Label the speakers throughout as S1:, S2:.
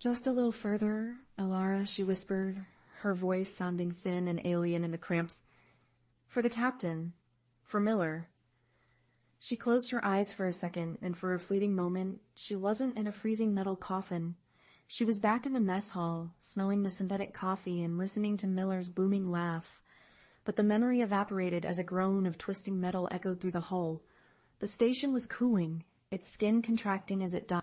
S1: Just a little further, Elara, she whispered, her voice sounding thin and alien in the cramps. For the captain. For Miller. She closed her eyes for a second, and for a fleeting moment, she wasn't in a freezing metal coffin. She was back in the mess hall, smelling the synthetic coffee and listening to Miller's booming laugh. But the memory evaporated as a groan of twisting metal echoed through the hull. The station was cooling, its skin contracting as it died.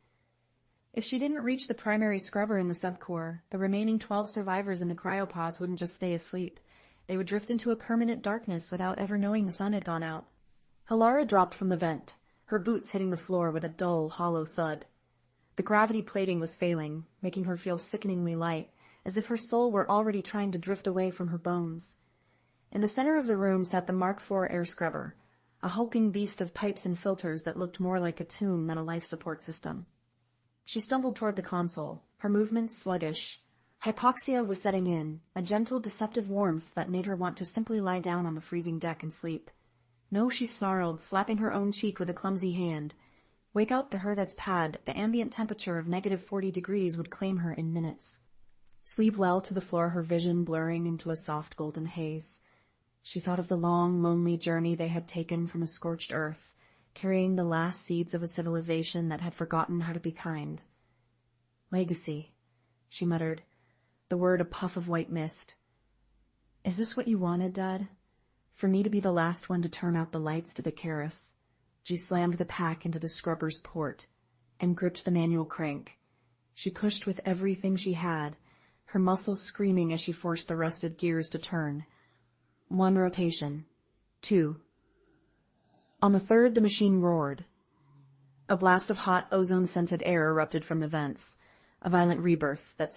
S1: If she didn't reach the primary scrubber in the subcore, the remaining 12 survivors in the cryopods wouldn't just stay asleep. They would drift into a permanent darkness without ever knowing the sun had gone out. Elara dropped from the vent, her boots hitting the floor with a dull, hollow thud. The gravity plating was failing, making her feel sickeningly light, as if her soul were already trying to drift away from her bones. In the center of the room sat the Mark IV air scrubber, a hulking beast of pipes and filters that looked more like a tomb than a life support system. She stumbled toward the console, her movements sluggish. Hypoxia was setting in, a gentle, deceptive warmth that made her want to simply lie down on the freezing deck and sleep. No, she snarled, slapping her own cheek with a clumsy hand. Wake out the Hertz pad, the ambient temperature of -40 degrees would claim her in minutes. Sleep well to the floor, her vision blurring into a soft golden haze. She thought of the long, lonely journey they had taken from a scorched earth, carrying the last seeds of a civilization that had forgotten how to be kind. Legacy, she muttered, the word a puff of white mist. Is this what you wanted, Dad? For me to be the last one to turn out the lights to the Icarus? She slammed the pack into the scrubber's port and gripped the manual crank. She pushed with everything she had, her muscles screaming as she forced the rusted gears to turn. 1 rotation. 2. On the 3rd, the machine roared. A blast of hot, ozone-scented air erupted from the vents, a violent rebirth that